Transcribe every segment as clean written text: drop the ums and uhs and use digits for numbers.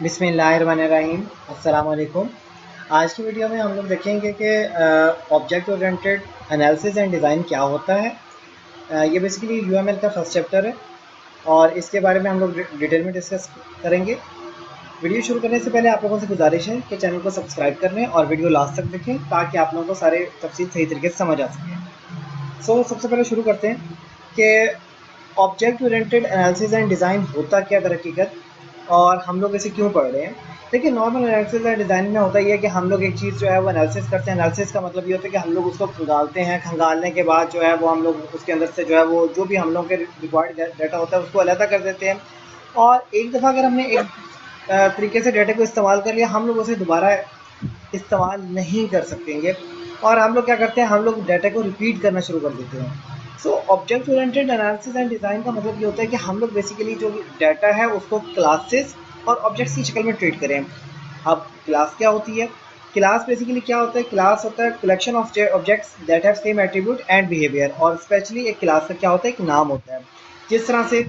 बिस्मिल्लाहिर्रहमानिर्रहीम। अस्सलाम वालेकुम। आज की वीडियो में हम लोग देखेंगे कि object oriented analysis and design क्या होता है। ये बेसिकली यूएमएल का फर्स्ट चैप्टर है और इसके बारे में हम लोग डिटेल में डिस्कस करेंगे। वीडियो शुरू करने से पहले आप लोगों से गुजारिश है कि चैनल को सब्सक्राइब कर लें और वीडियो लास्ट तक देखें ताकि आप लोगों को सारे तफसील सही तरीके से समझ आ सके। सबसे पहले शुरू करते हैं कि object oriented analysis and design होता क्या दर हकीकत और हम लोग इसे क्यों पढ़ रहे हैं। देखिए, नॉर्मल एनालिसिस एंड डिज़ाइन में होता ये है कि हम लोग एक चीज़ जो है वो एनालिसिस करते हैं। एनालिसिस का मतलब ये होता है कि हम लोग उसको खंगालते हैं। खंगालने के बाद जो है वो हम लोग उसके अंदर से जो है वो जो भी हम लोग के रिक्वायर्ड डाटा होता है उसको अलग कर देते हैं। और एक दफ़ा अगर हमने एक तरीके से डाटा को इस्तेमाल कर लिया, हम लोग उसे दोबारा इस्तेमाल नहीं कर सकेंगे। और हम लोग क्या करते हैं, हम लोग डाटा को रिपीट करना शुरू कर देते हैं। Object oriented analysis and design का मतलब ये होता है कि हम लोग बेसिकली जो डाटा है उसको क्लासेस और ऑब्जेक्ट्स की शक्ल में ट्रीट करें। अब क्लास क्या होती है? क्लास बेसिकली क्या होता है? क्लास होता है collection of objects that have same attribute and behaviour. और स्पेशली एक क्लास का क्या होता है? एक नाम होता है। जिस तरह से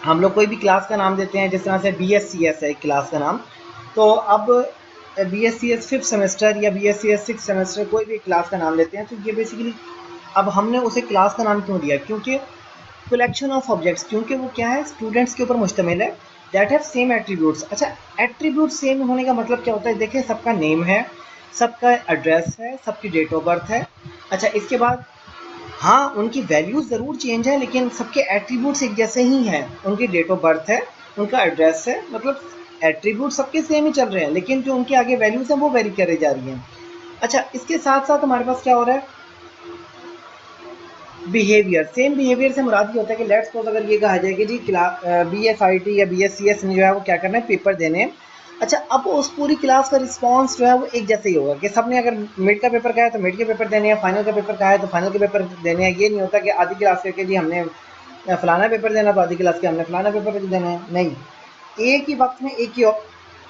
हम लोग कोई भी क्लास का नाम देते हैं, जिस तरह से BSCS है एक क्लास का नाम, तो अब BSCS 5th सेमेस्टर या BSCS 6th सेमेस्टर कोई भी क्लास का नाम लेते हैं, तो ये बेसिकली अब हमने उसे क्लास का नाम क्यों दिया? क्योंकि कलेक्शन ऑफ ऑब्जेक्ट्स, क्योंकि वो क्या है, स्टूडेंट्स के ऊपर मुश्तमिल है दैट हैव सेम एट्रीब्यूट्स। अच्छा, एट्रीब्यूट सेम होने का मतलब क्या होता है? देखिए, सबका नेम है, सबका एड्रेस है, सबकी डेट ऑफ बर्थ है। अच्छा, इसके बाद हाँ, उनकी वैल्यूज़ ज़रूर चेंज है लेकिन सबके एट्रीब्यूट्स एक जैसे ही हैं। उनकी डेट ऑफ बर्थ है, उनका एड्रेस है, मतलब एट्रीब्यूट सबके सेम ही चल रहे हैं लेकिन जो उनके आगे वैल्यूज़ हैं वो वेरी करी जा रही हैं। अच्छा, इसके साथ साथ हमारे पास क्या हो रहा है? बिहेवियर। सेम बिहेवियर से मुराद ये होता है कि लेट्स सपोज अगर ये कहा जाए कि जी BSIT या BSCS ने जो है वो क्या करना है, पेपर देने हैं। अच्छा, अब उस पूरी क्लास का रिस्पांस जो है वो एक जैसे ही होगा कि सबने अगर मिड का पेपर कहा है तो मिड के पेपर देने हैं, फाइनल का पेपर कहा है तो फाइनल के पेपर देने हैं। ये नहीं होता कि आधी क्लास के जी हमने फलाना पेपर देना तो आधी क्लास के हमने फलाना पेपर देना है। नहीं, एक ही वक्त में एक ही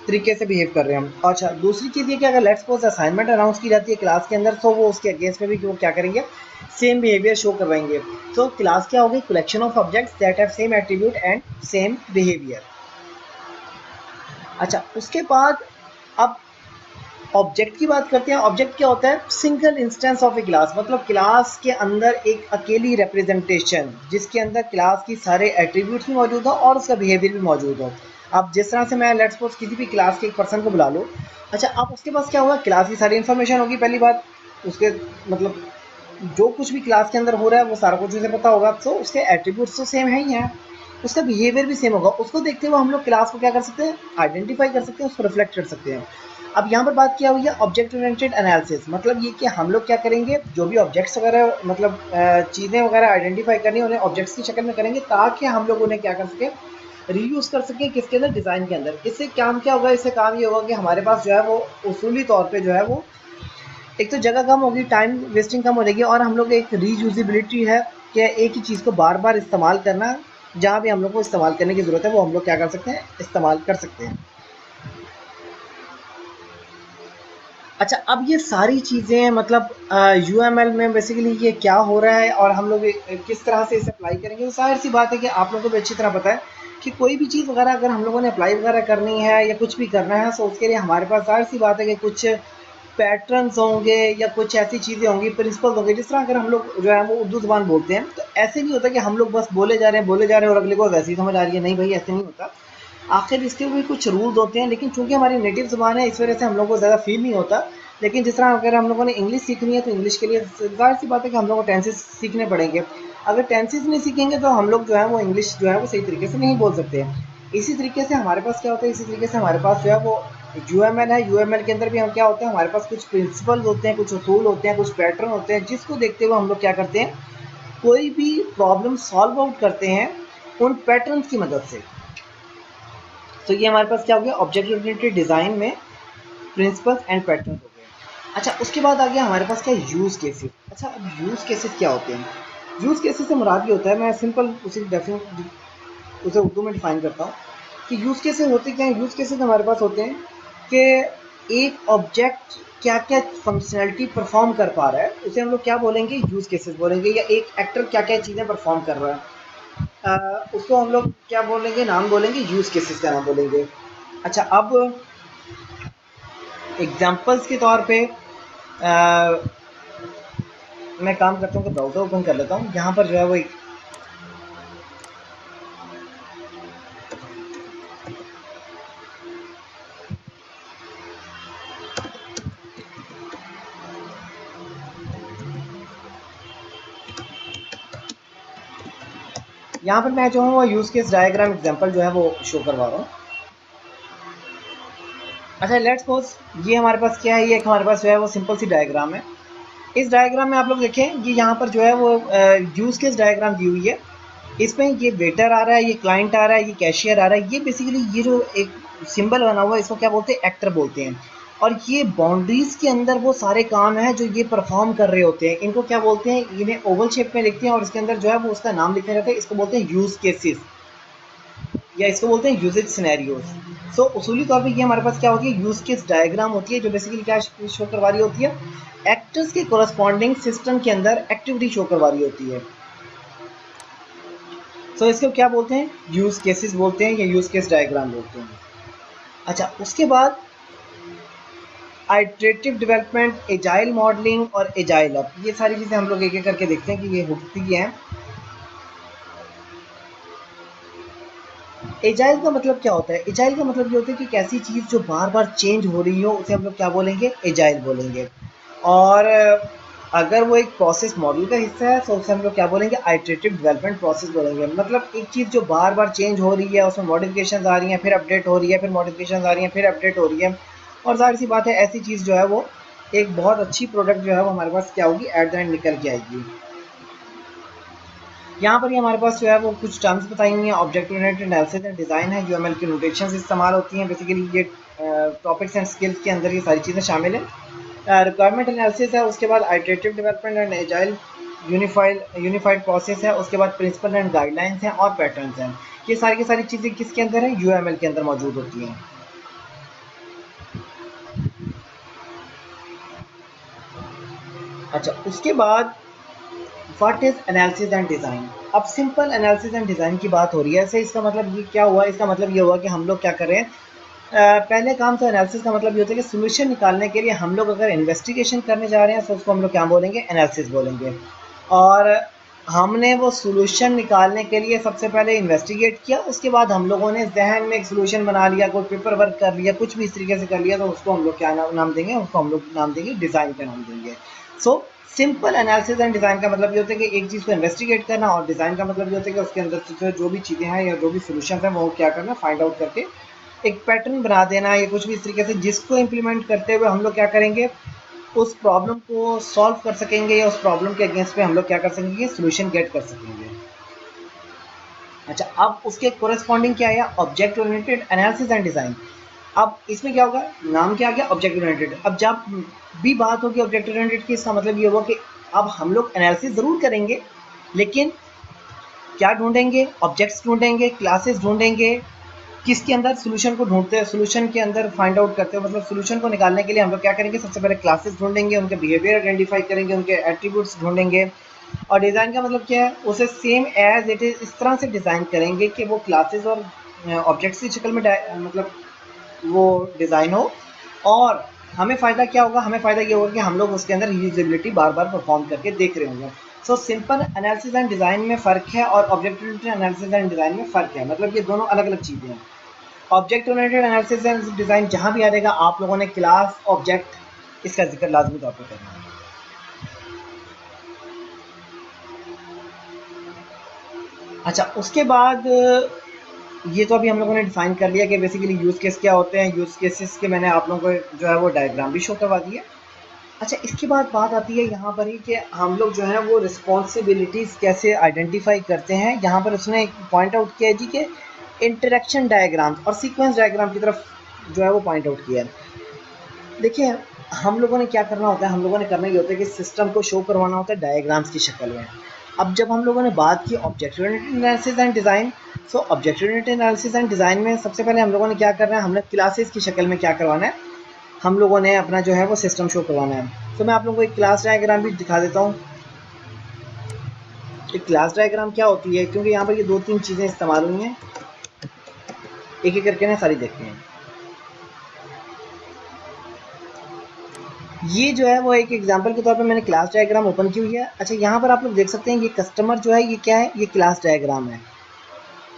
तरीके से बिहेव कर रहे हैं हम। अच्छा, दूसरी चीज़ ये कि अगर लेट्स सपोज असाइनमेंट अनाउंस की जाती है क्लास के अंदर, तो वो उसके अगेंस्ट में भी वो क्या करेंगे, सेम बिहेवियर शो करवाएंगे। तो क्लास क्या होगी? Collection of objects that have same attribute and same behaviour. अच्छा, उसके बाद अब ऑब्जेक्ट की बात करते हैं। ऑब्जेक्ट क्या होता है? Single instance of A class, मतलब क्लास के अंदर एक अकेली रिप्रेजेंटेशन जिसके अंदर क्लास की सारे एट्रीब्यूट्स भी मौजूद हो और उसका बिहेवियर भी मौजूद हो। अब जिस तरह से मैं लेट्स सपोज किसी भी क्लास के एक पर्सन को बुला लूँ। अच्छा, अब उसके पास क्या होगा? क्लास की सारी इन्फॉर्मेशन होगी पहली बात। उसके मतलब जो कुछ भी क्लास के अंदर हो रहा है वो सारा कुछ उसे पता होगा। तो उसके एट्रीब्यूट्स तो सेम है ही हैं, उसका बिहेवियर भी सेम होगा। उसको देखते हुए हम लोग क्लास को क्या कर सकते हैं? आइडेंटिफाई कर सकते हैं, उसको रिफ्लेक्ट कर सकते हैं। अब यहाँ पर बात क्या हुई है? ऑब्जेक्ट ओरिएंटेड एनालिसिस मतलब ये कि हम लोग क्या करेंगे, जो भी ऑब्जेक्ट्स वगैरह मतलब चीज़ें वगैरह आइडेंटिफाई करनी है उन्हें ऑब्जेक्ट्स की शक्ल में करेंगे ताकि हम लोग उन्हें क्या कर सकें, रीयूज़ कर सकें। किसके अंदर? डिज़ाइन के अंदर। इससे काम क्या होगा? इससे काम ये होगा कि हमारे पास जो है वो उसूली तौर पर जो है वो एक तो जगह कम होगी, टाइम वेस्टिंग कम हो जाएगी और हम लोग एक रीयूजेबिलिटी है कि एक ही चीज़ को बार बार इस्तेमाल करना, जहाँ भी हम लोग को इस्तेमाल करने की ज़रूरत है वो हम लोग क्या कर सकते हैं? इस्तेमाल कर सकते हैं। अच्छा, अब ये सारी चीज़ें मतलब UML में बेसिकली ये क्या हो रहा है और हम लोग किस तरह से इसे अप्लाई करेंगे। तो जाहिर सी बात है कि आप लोगों को भी अच्छी तरह पता है कि कोई भी चीज़ वगैरह अगर हम लोगों ने अप्लाई वगैरह करनी है या कुछ भी करना है, तो उसके लिए हमारे पास जाहिर सी बात है कि कुछ पैटर्न्स होंगे या कुछ ऐसी चीज़ें होंगी, प्रिंसिपल्स होंगे। जिस तरह अगर हम लोग जो है वो उर्दू ज़बान बोलते हैं तो ऐसे नहीं होता कि हम लोग बस बोले जा रहे हैं बोले जा रहे हैं और अगले को वैसे ही समझ आ रही है। नहीं भाई, ऐसे नहीं होता। आखिर इसके भी कुछ रूल्स होते हैं, लेकिन चूंकि हमारी नेटिव ज़बान है इस वजह से हम लोग को ज़्यादा फील नहीं होता। लेकिन जिस तरह अगर हम लोगों ने इंग्लिश सीखनी है तो इंग्लिश के लिए जाहिर सी बात है कि हम लोग को टेंसेस सीखने पड़ेंगे। अगर टेंसेस नहीं सीखेंगे तो हम लोग जो है वो इंग्लिश जो है वो सही तरीके से नहीं बोल सकते हैं। इसी तरीके से हमारे पास क्या होता है, इसी तरीके से हमारे पास जो है वो UML है। UML के अंदर भी हम क्या होता है, हमारे पास कुछ प्रिंसिपल होते हैं, कुछ उसूल होते हैं, कुछ पैटर्न होते हैं, जिसको देखते हुए हम लोग क्या करते हैं, कोई भी प्रॉब्लम सॉल्व आउट करते हैं उन पैटर्न्स की मदद से। तो ये हमारे पास क्या हो गया? ऑब्जेक्ट ओरिएंटेड डिज़ाइन में प्रिंसिपल्स एंड पैटर्न हो गए। अच्छा, उसके बाद आ गया हमारे पास क्या? Use cases. अच्छा, अब यूज़ केसेस क्या होते हैं? यूज़ केसेस से मुराद ये होता है, मैं सिंपल उसे उर्दू में डिफाइन करता हूँ कि यूज़ केसेस होते क्या हैं। यूज़ केसेस हमारे पास होते हैं कि एक ऑब्जेक्ट क्या क्या फंक्शनैलिटी परफॉर्म कर पा रहा है, उसे हम लोग क्या बोलेंगे? यूज़ केसेस बोलेंगे। या एक एक्टर क्या क्या चीज़ें परफॉर्म कर रहा है, उसको हम लोग क्या बोलेंगे? नाम बोलेंगे, यूज़ केसेस का नाम बोलेंगे। अच्छा, अब एग्जांपल्स के तौर पे मैं काम करता हूँ तो ब्राउज़र ओपन कर लेता हूँ। यहाँ पर जो है वो एक यहाँ पर मैं जो हूँ वो यूज़ केस डायग्राम एग्जांपल जो है वो शो करवा रहा हूँ। अच्छा, लेट्स सपोज ये हमारे पास क्या है, ये एक हमारे पास जो है वो सिंपल सी डायग्राम है। इस डायग्राम में आप लोग देखें कि यहाँ पर जो है वो यूज़ केस डायग्राम दी हुई है। इसमें ये वेटर आ रहा है, ये क्लाइंट आ रहा है, ये कैशियर आ रहा है। ये बेसिकली ये जो एक सिंबल बना हुआ है इसको क्या बोलते हैं, एक्टर बोलते हैं। और ये बाउंड्रीज के अंदर वो सारे काम हैं जो ये परफॉर्म कर रहे होते हैं। इनको क्या बोलते हैं, इन्हें ओवल शेप में लिखते हैं और इसके अंदर जो है वो उसका नाम लिखे जाता है। इसको बोलते हैं यूज़ केसेस या इसको बोलते हैं यूजेज सिनेरियोज। सो उसूली तौर पे ये हमारे पास क्या होती है, यूज केस डायग्राम होती है, जो बेसिकली क्या शो करवा रही होती है, एक्टर्स के कोरस्पॉन्डिंग सिस्टम के अंदर एक्टिविटी शो करवा रही होती है। सो इसको क्या बोलते हैं, यूज केसेस बोलते हैं या यूज केस डायग्राम बोलते हैं। अच्छा, उसके बाद आइटरेटिव डेवलपमेंट, एजाइल मॉडलिंग और एजाइल अप, ये सारी चीज़ें हम लोग एक एक करके देखते हैं कि ये होती हैं। एजाइल का मतलब क्या होता है, एजाइल का मतलब ये होता है कि एक ऐसी चीज़ जो बार बार चेंज हो रही हो उसे हम लोग क्या बोलेंगे, एजाइल बोलेंगे। और अगर वो एक प्रोसेस मॉडल का हिस्सा है तो उसे हम लोग क्या बोलेंगे, आइटरेटिव डेवलपमेंट प्रोसेस बोलेंगे। मतलब एक चीज़ जो बार बार चेंज हो रही है, उसमें मॉडिफिकेशन आ रही हैं, फिर अपडेट हो रही है, फिर मॉडिफिकेशन आ रही हैं, फिर अपडेट हो रही है। और जाहिर सी बात है ऐसी चीज़ जो है वो एक बहुत अच्छी प्रोडक्ट जो है वो हमारे पास क्या होगी, एट द एंड निकल के आएगी। यहाँ पर ही हमारे पास जो है वो कुछ टर्म्स बताई हुई हैं। Object oriented analysis and design है, यूएमएल की नोटेशंस इस्तेमाल होती हैं। बेसिकली ये टॉपिक्स एंड स्किल्स के अंदर ये सारी चीज़ें शामिल हैं। रिक्वायरमेंट एनालिसिस है, उसके बाद iterative development and agile unified process है, उसके बाद प्रिंसिपल एंड गाइडलाइंस हैं और पैटर्न्स हैं। ये सारी की सारी चीज़ें किसके अंदर हैं, यूएमएल के अंदर मौजूद होती हैं। अच्छा, उसके बाद what is analysis and design. अब सिंपल एनालिसिस एंड डिज़ाइन की बात हो रही है। ऐसे इसका मतलब ये क्या हुआ, इसका मतलब ये हुआ कि हम लोग क्या कर रहे हैं, पहले काम तो एनालिसिस का मतलब ये होता है कि सोल्यूशन निकालने के लिए हम लोग अगर इन्वेस्टिगेशन करने जा रहे हैं तो उसको हम लोग क्या बोलेंगे, एनालिसिस बोलेंगे। और हमने वो सोल्यूशन निकालने के लिए सबसे पहले इन्वेस्टिगेट किया, उसके बाद हम लोगों ने जहन में एक सोल्यूशन बना लिया, कोई पेपर वर्क कर लिया, कुछ भी इस तरीके से कर लिया, तो उसको हम लोग क्या नाम देंगे, उसको हम लोग नाम देंगे, डिज़ाइन का नाम देंगे। So simple analysis and design का मतलब ये होता है कि एक चीज़ को इन्वेस्टिगेट करना, और डिज़ाइन का मतलब ये होता है कि उसके अंदर से जो भी चीज़ें हैं या जो भी सोल्यूशन हैं वो क्या करना, फाइंड आउट करके एक पैटर्न बना देना या कुछ भी इस तरीके से, जिसको इम्प्लीमेंट करते हुए हम लोग क्या करेंगे, उस प्रॉब्लम को सॉल्व कर सकेंगे या उस प्रॉब्लम के अगेंस्ट पे हम लोग क्या कर सकेंगे, सोल्यूशन गेट कर सकेंगे। अच्छा, अब उसके कोरेस्पॉन्डिंग क्या है, object oriented analysis and design. अब इसमें क्या होगा, नाम क्या आ गया, ऑब्जेक्ट ओरिएंटेड। अब जब भी बात होगी ऑब्जेक्ट ओरिएंटेड की, इसका मतलब ये होगा कि अब हम लोग एनालिसिस ज़रूर करेंगे, लेकिन क्या ढूंढेंगे, ऑब्जेक्ट्स ढूंढेंगे, क्लासेस ढूंढेंगे, किसके अंदर, सोल्यूशन को ढूंढते हैं, सोल्यूशन के अंदर फाइंड आउट करते हैं। मतलब सोल्यूशन को निकालने के लिए हम लोग क्या करेंगे, सबसे पहले क्लासेस ढूंढेंगे, उनके बिहेवियर आइडेंटिफाई करेंगे, उनके एट्रीब्यूट्स ढूंढेंगे। और डिज़ाइन का मतलब क्या है, उसे सेम एज इट इज़ इस तरह से डिज़ाइन करेंगे कि वो क्लासेस और ऑब्जेक्ट्स की शक्ल में मतलब वो डिज़ाइन हो। और हमें फ़ायदा क्या होगा, हमें फ़ायदा ये होगा कि हम लोग उसके अंदर यूजेबिलिटी बार बार परफॉर्म करके देख रहे होंगे। So simple analysis and design में फ़र्क है और object oriented analysis and design में फ़र्क है। मतलब ये दोनों अलग अलग चीज़ें हैं। Object oriented analysis and design जहाँ भी आ जाएगा, आप लोगों ने क्लास, ऑब्जेक्ट, इसका जिक्र लाजमी तौर पर करना है। अच्छा, उसके बाद ये तो अभी हम लोगों ने डिफाइन कर लिया कि बेसिकली यूज़ केस क्या होते हैं। यूज़ केसेस के मैंने आप लोगों को जो है वो डायग्राम भी शो करवा दिया। अच्छा, इसके बाद बात आती है यहाँ पर ही कि हम लोग जो है वो रिस्पॉन्सिबिलिटीज़ कैसे आइडेंटिफाई करते हैं। यहाँ पर उसने एक पॉइंट आउट किया है जी कि इंटरेक्शन डायग्राम और सीक्वेंस डायग्राम की तरफ जो है वो पॉइंट आउट किया है। देखिए, हम लोगों ने क्या करना होता है, हम लोगों ने करना ये होता है कि सिस्टम को शो करवाना होता है डायग्राम्स की शक्ल में। अब जब हम लोगों ने बात की object oriented analysis and design, so object oriented analysis and design में सबसे पहले हम लोगों ने क्या करना है, हमने क्लासेस की शक्ल में क्या करवाना है, हम लोगों ने अपना जो है वो सिस्टम शो करवाना है। तो मैं आप लोगों को एक क्लास डायग्राम भी दिखा देता हूँ। एक क्लास डायग्राम क्या होती है, क्योंकि यहाँ पर ये दो तीन चीज़ें इस्तेमाल हुई हैं, एक एक करके ना सारी देखते हैं। ये जो है वो एक एग्जांपल के तौर पे मैंने क्लास डायग्राम ओपन की हुई है। अच्छा, यहाँ पर आप लोग देख सकते हैं ये कस्टमर जो है ये क्या है, ये क्लास डायग्राम है,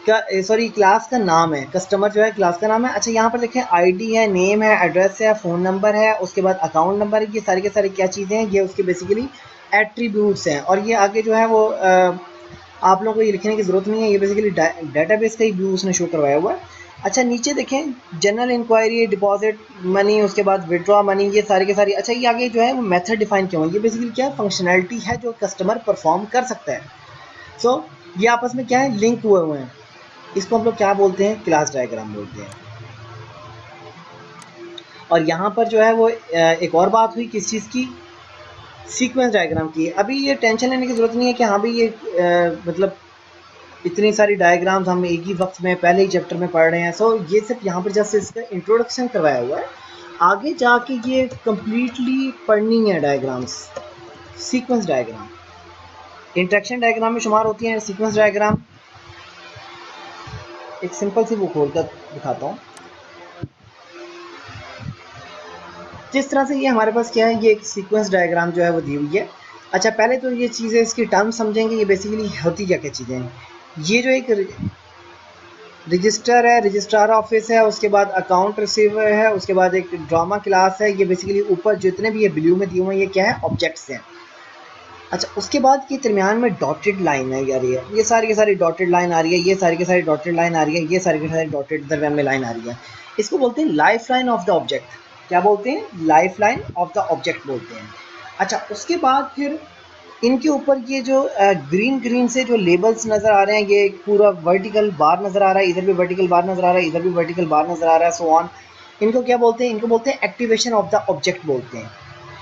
क्या सॉरी क्लास का नाम है, कस्टमर जो है क्लास का नाम है। अच्छा, यहाँ पर देखें आईडी है, नेम है, एड्रेस है, फ़ोन नंबर है, उसके बाद अकाउंट नंबर है, ये सारे के सारे क्या चीज़ें हैं, ये उसके बेसिकली एट्रीब्यूट्स हैं। और ये आगे जो है वो आप लोगों को ये लिखने की ज़रूरत नहीं है, ये बेसिकली डाटाबेस का ही व्यू उसने शो करवाया हुआ है। अच्छा, नीचे देखें जनरल इंक्वायरी, डिपॉजिट मनी, उसके बाद विड्रॉ मनी, ये सारी के सारी। अच्छा, ये आगे जो है वो मेथड डिफाइन क्यों है, ये बेसिकली क्या है, फंक्शनैलिटी है जो कस्टमर परफॉर्म कर सकता है। सो ये आपस में क्या है, लिंक हुए हुए हैं। इसको हम लोग क्या बोलते हैं, क्लास डायग्राम बोलते हैं। और यहाँ पर जो है वो एक और बात हुई किस चीज़ की, सीक्वेंस डायग्राम की। अभी ये टेंशन लेने की ज़रूरत नहीं है कि हाँ भाई ये मतलब इतनी सारी डायग्राम्स हम एक ही वक्त में पहले ही चैप्टर में पढ़ रहे हैं। सो ये सिर्फ यहाँ पर जस्ट इसका इंट्रोडक्शन करवाया हुआ है, आगे जाके ये कम्प्लीटली पढ़नी है diagrams. Sequence diagram interaction diagram में शुमार होती हैं। सीक्वेंस डायग्राम एक सिंपल सी बुक खोल कर दिखाता हूँ। जिस तरह से ये हमारे पास क्या है, ये एक सीक्वेंस डायग्राम जो है वो दी हुई है। अच्छा, पहले तो ये चीज़ें इसकी टर्म समझेंगे, ये बेसिकली होती क्या क्या चीज़ें हैं। ये जो एक रजिस्टर है, रजिस्ट्रार ऑफिस है, उसके बाद अकाउंट रिसीवर है, उसके बाद एक ड्रामा क्लास है, ये बेसिकली ऊपर जितने भी ये ब्लू में दिए हुए हैं ये क्या है, ऑब्जेक्ट्स हैं। अच्छा, उसके बाद ये दरमियान में डॉटेड लाइन है यार, ये सारी की सारी डॉटेड लाइन आ रही है, ये सारी की सारी डॉटेड लाइन आ रही है, ये सारी की सारी डॉटेड दरमियान में लाइन आ रही है। इसको बोलते हैं life line of the object. क्या बोलते हैं, life line of the object बोलते हैं। अच्छा, उसके बाद फिर इनके ऊपर ये जो ग्रीन ग्रीन से जो लेबल्स नज़र आ रहे हैं, ये पूरा वर्टिकल बार नज़र आ रहा है, इधर भी वर्टिकल बार नज़र आ रहा है, इधर भी वर्टिकल बार नज़र आ रहा है, सो ऑन। इनको क्या बोलते हैं, इनको बोलते हैं एक्टिवेशन ऑफ द ऑब्जेक्ट बोलते हैं।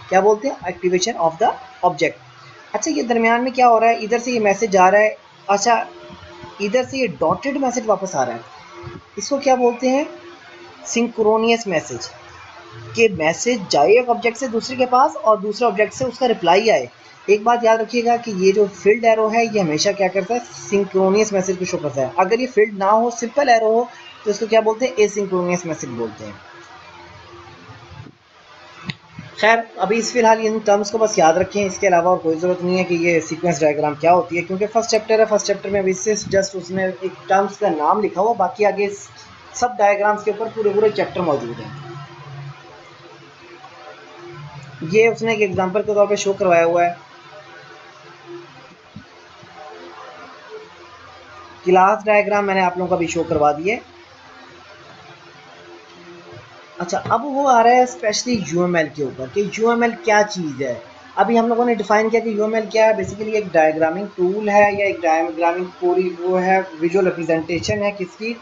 क्या बोलते हैं, एक्टिवेशन ऑफ द ऑब्जेक्ट। अच्छा, ये दरमियान में क्या हो रहा है, इधर से ये मैसेज आ रहा है। अच्छा, इधर से ये डॉटेड मैसेज वापस आ रहा है, इसको क्या बोलते हैं, सिंक्रोनियस मैसेज। कि मैसेज जाए एक ऑब्जेक्ट से दूसरे के पास और दूसरे ऑब्जेक्ट से उसका रिप्लाई आए। एक बात याद रखिएगा कि ये जो फील्ड एरो है ये हमेशा क्या करता है, सिंक्रोनियस मैसेज को शो करता है। अगर ये फील्ड ना हो, सिंपल एरो हो, तो इसको क्या बोलते हैं, एसिंक्रोनियस मैसेज बोलते हैं। खैर, अभी इस फिलहाल इन टर्म्स को बस याद रखें, इसके अलावा और कोई ज़रूरत नहीं है कि ये सीक्वेंस डायग्राम क्या होती है, क्योंकि फर्स्ट चैप्टर है, फर्स्ट चैप्टर में अभी से जस्ट उसने एक टर्म्स का नाम लिखा हुआ, बाकी आगे सब डायग्राम्स के ऊपर पूरे पूरे चैप्टर मौजूद हैं। ये उसने एक एग्जांपल के तौर पे शो करवाया हुआ है। क्लास डायग्राम मैंने आप लोगों को अभी शो करवा दिए। अच्छा, अब वो आ रहा है स्पेशली यूएमएल के ऊपर कि यूएमएल क्या चीज़ है। अभी हम लोगों ने डिफाइन किया कि यूएमएल क्या है, बेसिकली एक डायग्रामिंग टूल है या एक डायग्रामिंग पूरी वो है, विजुअल रिप्रेजेंटेशन है किसकी,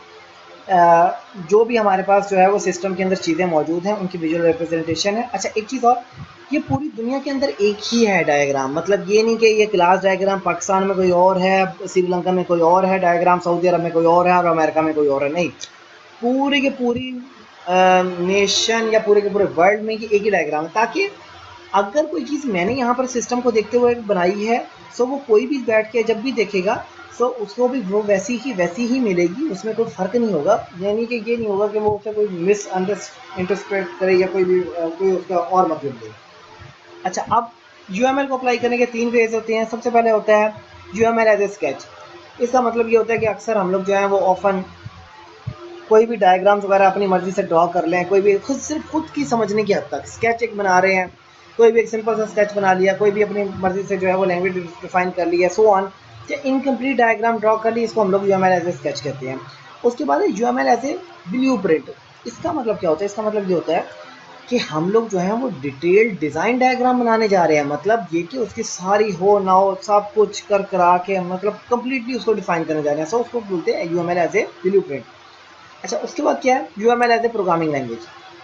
जो भी हमारे पास जो है वो सिस्टम के अंदर चीज़ें मौजूद हैं उनकी विजुअल रिप्रेजेंटेशन है। अच्छा, एक चीज़ और, ये पूरी दुनिया के अंदर एक ही है डायग्राम, मतलब ये नहीं कि ये क्लास डायग्राम पाकिस्तान में कोई और है, श्रीलंका में कोई और है डायग्राम, सऊदी अरब में कोई और है और अमेरिका में कोई और है, नहीं। पूरी की पूरी नेशन या पूरे के पूरे वर्ल्ड में ये एक ही डायग्राम है, ताकि अगर कोई चीज़ मैंने यहाँ पर सिस्टम को देखते हुए बनाई है, सो वो कोई भी बैठ के जब भी देखेगा, सो उसको भी वो वैसी ही मिलेगी, उसमें कोई फ़र्क नहीं होगा। यानी कि ये नहीं होगा कि वो उसे कोई मिस इंटरप्रेट करे या कोई भी कोई उसका और मतलब दे। अच्छा, अब यूएमएल को अप्लाई करने के 3 फेज़ होते हैं। सबसे पहले होता है यूएमएल एज ए स्केच। इसका मतलब ये होता है कि अक्सर हम लोग जो है वो ऑफन कोई भी डायग्राम्स वगैरह अपनी मर्ज़ी से ड्रॉ कर लें, कोई भी सिर्फ खुद की समझने की हद तक स्केच एक बना रहे हैं, कोई भी एक सिंपल सा स्केच बना लिया, कोई भी अपनी मर्ज़ी से जो है वो लैंग्वेज डिफाइन कर लिया, सो ऑन, या इनकम्प्लीट डायग्राम ड्रॉ कर ली, इसको हम लोग यूएमएल एज ए स्केच कहते हैं। उसके बाद है यूएमएल एज ए ब्लूप्रिंट। इसका मतलब क्या होता है, इसका मतलब ये होता है कि हम लोग जो है वो डिटेल्ड डिज़ाइन डायग्राम बनाने जा रहे हैं, मतलब ये कि उसकी सारी हो ना हो सब कुछ कर करा के मतलब कंप्लीटली उसको डिफाइन करने जा रहे हैं, सो उसको बोलते हैं यूएमएल एज ए ब्लूप्रिंट। अच्छा, उसके बाद क्या है, UML as a programming language.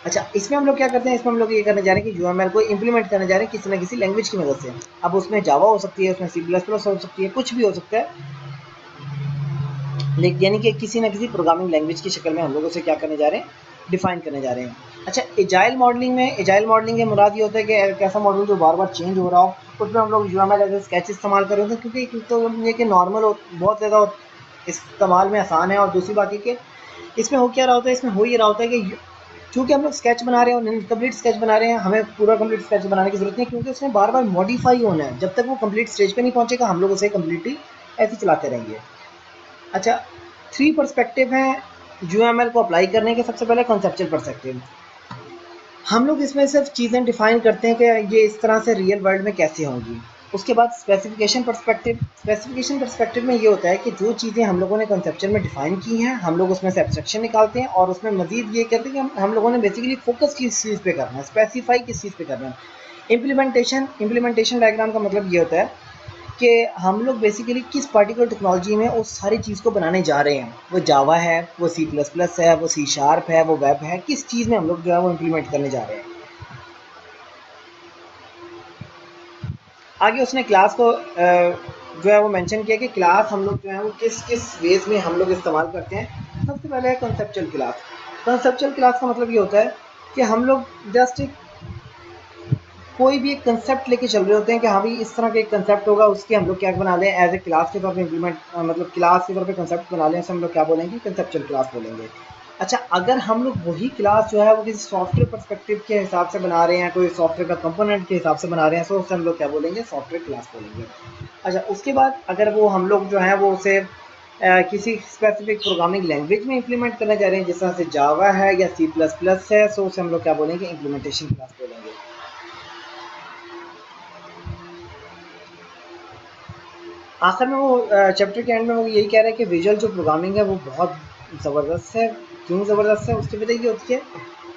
अच्छा, इसमें हम लोग क्या करते हैं, इसमें हम लोग ये करने जा रहे हैं कि यूएमएल को इंप्लीमेंट करने जा रहे हैं किसी ना किसी लैंग्वेज की मदद से। अब उसमें जावा हो सकती है, उसमें सी प्लस प्लस हो सकती है, कुछ भी हो सकता है, लेकिन यानी कि किसी ना किसी प्रोग्रामिंग लैंग्वेज की शक्ल में हम लोग उसे क्या करने जा रहे हैं, डिफाइन करने जा रहे हैं। अच्छा, एजाइल मॉडलिंग में, एजाइल मॉडलिंग के मुराद ये होता है कि एक ऐसा मॉडल जो बार बार चेंज हो रहा हो, उसमें हम लोग यूएमएल एज ए स्केच इस्तेमाल कर रहे होते हैं, क्योंकि एक तो ये कि नॉर्मल बहुत ज़्यादा इस्तेमाल में आसान है, और दूसरी बात ये कि इसमें हो क्या रहा होता है, इसमें हो ये रहा होता है कि क्योंकि हम लोग स्केच बना रहे हैं और इनकम्प्लीट स्केच बना रहे हैं, हमें पूरा कंप्लीट स्केच बनाने की जरूरत नहीं, क्योंकि उसमें बार बार मॉडिफाई होना है। जब तक वो कंप्लीट स्टेज पे नहीं पहुंचेगा हम लोग उसे कम्प्लीटली ऐसे चलाते रहेंगे। अच्छा, 3 पर्सपेक्टिव हैं यूएमएल को अप्लाई करने के। सबसे पहले कॉन्सेप्चुअल पर्सपेक्टिव, हम लोग इसमें सिर्फ चीज़ें डिफाइन करते हैं कि ये इस तरह से रियल वर्ल्ड में कैसे होंगी। उसके बाद स्पेसिफिकेशन पर्सपेक्टिव, स्पेसिफिकेशन पर्सपेक्टिव में ये होता है कि जो चीज़ें हम लोगों ने कंसेप्चुअल में डिफाइन की हैं हम लोग उसमें से एब्स्ट्रैक्शन निकालते हैं और उसमें मजीद ये करते हैं कि हम लोगों ने बेसिकली फोकस किस चीज़ पे करना है, स्पेसिफाई किस चीज़ पे करना है। इम्प्लीमेंटेशन डायग्राम का मतलब ये होता है कि हम लोग बेसिकली किस पार्टिकुलर टेक्नोलॉजी में उस सारी चीज़ को बनाने जा रहे हैं। वो जावा है, वो C++ है, वो C# है, वो वेब है, किस चीज़ में हम लोग जो है वो इम्प्लीमेंट करने जा रहे हैं। आगे उसने क्लास को जो है वो मेंशन किया कि क्लास हम लोग जो है वो किस किस वेज में हम लोग इस्तेमाल करते हैं। सबसे पहले है कंसेप्चुअल क्लास। कंसेप्चुअल क्लास का मतलब ये होता है कि हम लोग जस्ट कोई भी एक कंसेप्ट लेके चल रहे होते हैं कि हाँ भाई इस तरह का एक कंसेप्ट होगा, उसके हम लोग क्या बना लें एज ए क्लास के तौर पे इम्प्लीमेंट, मतलब क्लास के तौर पे कंसेप्ट बना लें, उसे हम लोग क्या बोलेंगे, कंसेप्चुअल क्लास बोलेंगे। अच्छा, अगर हम लोग वही क्लास जो है वो किसी सॉफ्टवेयर पर्सपेक्टिव के हिसाब से बना रहे हैं, कोई सॉफ्टवेयर का कंपोनेंट के हिसाब से बना रहे हैं, तो उसे हम लोग क्या बोलेंगे, सॉफ्टवेयर क्लास बोलेंगे। अच्छा, उसके बाद अगर वो हम लोग जो है वो उसे किसी स्पेसिफिक प्रोग्रामिंग लैंग्वेज में इंप्लीमेंट करने जा रहे हैं, जिस तरह से जावा है या C++ है, सो उसे हम लोग क्या बोलेंगे, इंप्लीमेंटेशन क्लास बोलेंगे। आखिर में वो चैप्टर के एंड में वो यही कह रहा है कि विजुअल जो प्रोग्रामिंग है वो बहुत ज़बरदस्त है। क्यों ज़बरदस्त है, उसकी वजह ये होती है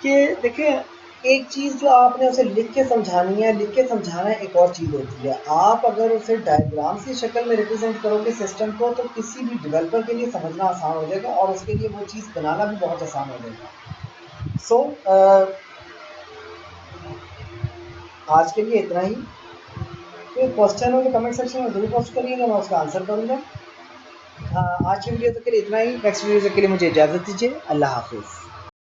कि देखिए, एक चीज़ जो आपने उसे लिख के समझानी है, लिख के समझाना एक और चीज़ होती है। आप अगर उसे डायग्राम की शक्ल में रिप्रेजेंट करोगे सिस्टम को, तो किसी भी डेवलपर के लिए समझना आसान हो जाएगा और उसके लिए वो चीज़ बनाना भी बहुत आसान हो जाएगा। सो आज के लिए इतना ही। कोई क्वेश्चन हो तो कमेंट सेक्शन में ज़रूर पोस्ट करिएगा, मैं उसका आंसर करूँगा। आज की वीडियो तक के लिए इतना ही। नेक्स्ट वीडियो तक के लिए मुझे इजाज़त दीजिए। अल्लाह हाफिज़।